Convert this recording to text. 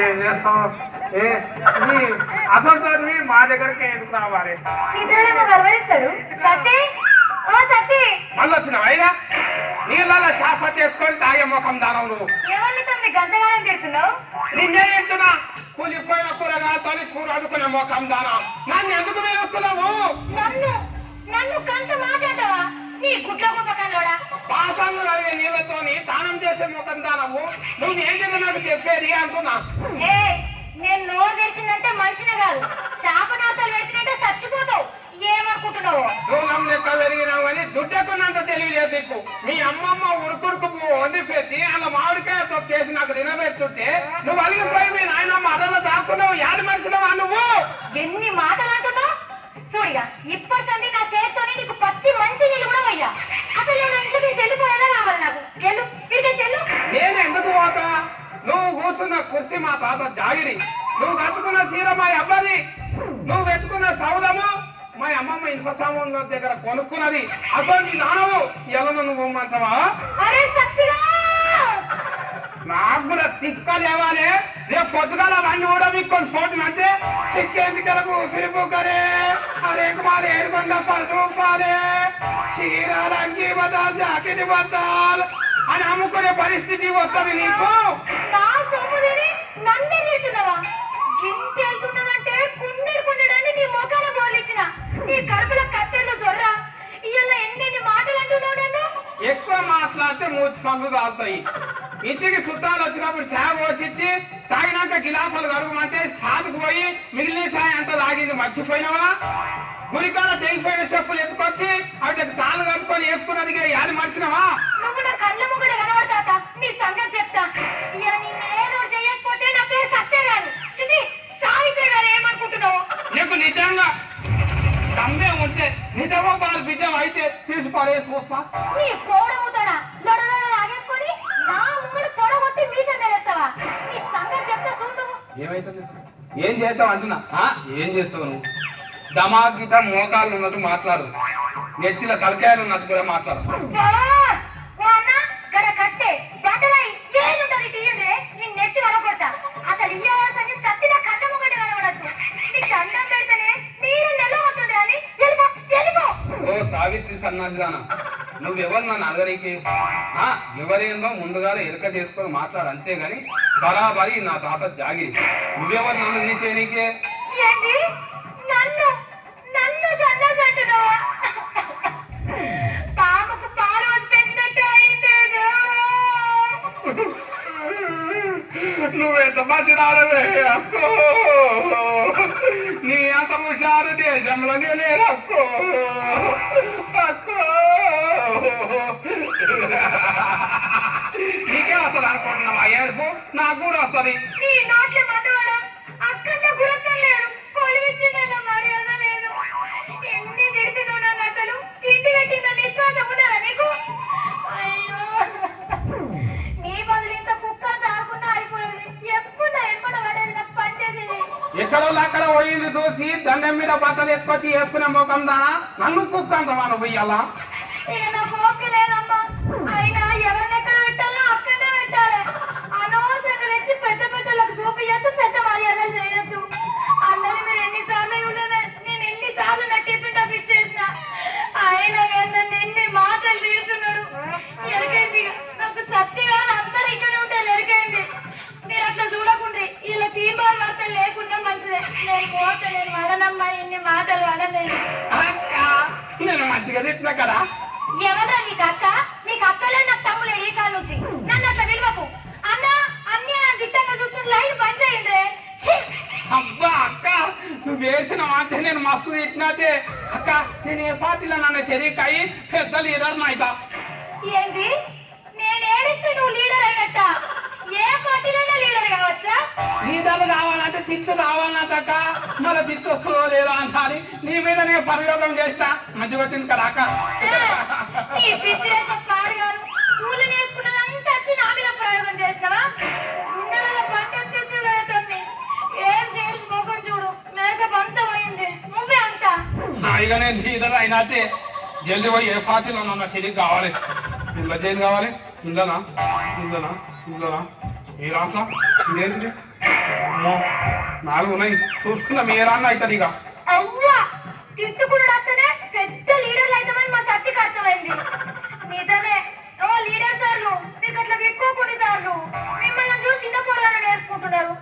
ఏం చేస్తావు అసలు చదివి మా దగ్గరకే ఎందుకు రావాలి మళ్ళీ వచ్చినావు అయినా నీళ్ళ షాఫా చేసుకొని తాగే ముఖం దానం నువ్వు నిన్నే చెప్తున్నా కూలిపోయిన కూరగాయలతో కూర అడుకునే ముఖం దానం నన్ను ఎందుకు వేస్తున్నావు నన్ను కంట మాట్లాడవా నీ గుడ్ల గొప్పకల్లోడా పాసాలు కలిగే నీళ్ళతోని దానం చేసే ముఖం దానము నువ్వు ఏం నాకు చెప్పేది అంటున్నా నేను నోరు తెరిచిందంటే మనిషినే కాదు శాపనార్థాలు పెట్టినట్టే చచ్చిపోతావు ఏమనుకుంటున్నావు దూలం లెక్క పెరిగినావు అని దుడ్డకున్నంత తెలివి లేదు నీకు మీ అమ్మమ్మ ఉరుకుడుకు వండి పెట్టి అలా మామిడికాయ తొక్కేసి నాకు తినబెట్టుంటే నువ్వు అలిగిపోయి మీ నాయనమ్మ అదలో దాక్కున్నావు యాది మనిషినవా నువ్వు ఎన్ని మాటలు అంటున్నావు చూడిగా ఇప్పటి నా చేతితోనే నీకు పచ్చి మంచి నీళ్ళు కూడా పోయా అసలు నేను ఇంట్లో నేను చెల్లిపోయేదా కావాలి నాకు చెల్లు తిరిగి చెల్లు నేను ఎందుకు పోతా నువ్వు కూర్చున్న కుర్చీ మా తాత జాగిరి నువ్వు కట్టుకున్న చీర మా అబ్బది నువ్వు పెట్టుకున్న సౌదము మా అమ్మమ్మ ఇనుప సామాన్ల దగ్గర కొనుక్కున్నది అసలు నీ నానవు ఎలా నువ్వు అంటావా నాకు కూడా తిక్క లేవాలి రేపు పొద్దుగాల అవన్నీ కూడా మీకు ఫోటో అంటే సిక్కేందుకు ఫిరిపుకరే అరే కుమార్ 700 రూపాయలే చీరాలు అంగి బతాలు జాకెట్ బతాలు అని అమ్ముకునే పరిస్థితి వస్తుంది నీకు నన్నే తింటున్నావా గింత వెళ్తున్నదంటే కుండెడు నీ మోకాల బోలిచ్చిన నీ కడుపులో కత్తెలు జొర్ర ఇలా ఎన్ని మాటలు అంటున్నావు నన్ను ఎక్కువ మాట్లాడితే మూతి పనులు తాగుతాయి ఇంటికి చుట్టాలు వచ్చినప్పుడు చాయ పోసిచ్చి తాగినాక గిలాసాలు కడుగుమంటే సాదుకు పోయి మిగిలిన చాయ్ అంతా తాగింది మర్చిపోయినావా గురికాల తెగిపోయిన చెప్పులు ఎత్తుకొచ్చి అవి తాళ్ళు కలుపుకొని వేసుకున్నది యాది మర్చినవా నువ్వు నా కళ్ళ ముగ్గురు కనబడతా నీ సంగతి చెప్తా నేను చేయకపోతే నా పేరు సత్యగాను సావిత్రి గారు ఏమనుకుంటున్నావు నీకు నిజంగా దమ్మే ఉంటే నిజమో వాళ్ళ బిడ్డ అయితే తీసి పడేసి చూస్తా నీ కోడవుతాడా లొడలో లాగేసుకొని నా ముంగడు తొడగొట్టి మీసం వేస్తావా నీ సంగతి చెప్తా చూడు ఏమైతుంది ఏం చేస్తావు అంటున్నా ఏం చేస్తావు నువ్వు దమాగిట మోకాళ్ళు ఉన్నట్టు మాట్లాడు నెత్తిల తలకాయలు ఉన్నట్టు కూడా మాట్లాడు అసలు సత్తిన కట్ట ముగటి కనబడద్దు నీకు అన్నం పెడితేనే మీరు నెల అవుతుంది అని ఓ సావిత్రి సన్నాసిదానా నువ్వెవరు నన్ను అడగడానికి ఎవరేందో ముందుగా ఎరుక చేసుకొని మాట్లాడు అంతేగాని బరాబరి నా తాత జాగిరి నువ్వెవరు నన్ను తీసేయనికే నన్ను సన్నాసి అంటున్నావా పాపకు పాలు వచ్చి పెంచినట్టు అయిందే నువ్వెంత మంచిదానవే అక్కో నీ అంత హుషారు దేశంలోనే లేరు అక్కో అక్కో నీకే వస్తుంది అనుకుంటున్నావా ఏడుపు నాకు కూడా వస్తుంది నీ నోట్ల మందువాడా అక్కడ గురతం లేరు కొలివిచ్చిందన్న మర్యాద లేదు ఎన్ని తిడుతున్నావు నన్ను అసలు తిండి పెట్టింద విశ్వాసం ఉందా నీకు అయ్యో నీ బదులు ఇంత కుక్క చాకున్నా అయిపోయేది ఎప్పుడు ఎప్పుడు పడేది నాకు పని చేసేది ఎక్కడో అక్కడ పోయింది చూసి దండం మీద బట్టలు ఎత్తుకొచ్చి వేసుకునే ముఖం దానా నన్ను కుక్క అంటావా నువ్వు ఇయ్యాలా ఇక నాకు ఓకే లేదమ్మా అయినా ఎవరిని ఎక్కడ పెట్టాలో అక్కడే పెట్టాలి అనవసరంగా తెచ్చి పెద్ద పెద్దలకు చూపియద్దు పెద్ద మర్యాదలు చేయొద్దు అందరూ మీరు ఎన్నిసార్లు ఉండదు నేను ఎన్నిసార్లు నా టిఫిన్ తప్పించేసిన అయినా నన్ను ఎన్ని మాటలు తీరుతున్నాడు ఎరికైంది నాకు సత్తిగా అందరూ ఇక్కడ ఉంటారు ఎరికైంది మీరు అట్లా చూడకుండ్రి ఇలా తీర్మాన వార్తలు లేకుండా మంచిదే నేను పోతే నేను వడనమ్మా ఇన్ని మాటలు వడలేదు నేను మంచిగా తిట్టినా కదా ఎవరా నీకు అక్క నీకు అక్కలే నాకు తమ్ముడు ఈ కాలు నుంచి నన్ను అట్లా విలువకు అన్న అన్ని దిట్టంగా చూస్తున్న లైన్ బంద్ చేయండి అబ్బా అక్క నువ్వు వేసిన మాట నేను మస్తు తిట్టినాతే అక్క నేను ఏ పార్టీలో నన్ను శరీకాయి పెద్ద లీడర్ నాయక ఏంది నేను ఏడిస్తే నువ్వు లీడర్ అయినట్ట ఏ పార్టీలోనే లీడర్ కావచ్చా లీడర్లు కావాలంటే తిట్లు కావాలంటక్క మళ్ళీ తిట్టు వస్తుందో లేదో అంటారు నీ మీద నేను ప్రయోగం చేస్తా మంచిగా వచ్చింది కదా అక్క పూలు నేర్చుకున్నదంతా వచ్చి నా మీద ప్రయోగం చేస్తావా ఏం చేసి మొగం చూడు మేకప్ అంతా పోయింది నువ్వే అంతా ఇక నేను లీడర్ అయినట్టే జల్దీ పోయి ఏ పార్టీలో ఉన్న సిరికి కావాలి ఇంట్లో ఏం కావాలి ఇంట్లోనా ఇంట్లోనా ఇంట్లోనా ఏ రాంసా ఇదేంటిది అమ్మో 4 ఉన్నాయి చూసుకున్నా మీరాన్న అవుతుంది ఇక అవ్వా తిట్టుకుడు వస్తేనే పెద్ద లీడర్లు అవుతామని మా సత్తికి అర్థమైంది. నిజమే ఓ లీడర్ సార్లు మీకు అట్లా ఎక్కువ కొన్ని సార్లు మిమ్మల్ని చూసి చిన్న పొరాలు నేర్చుకుంటున్నారు.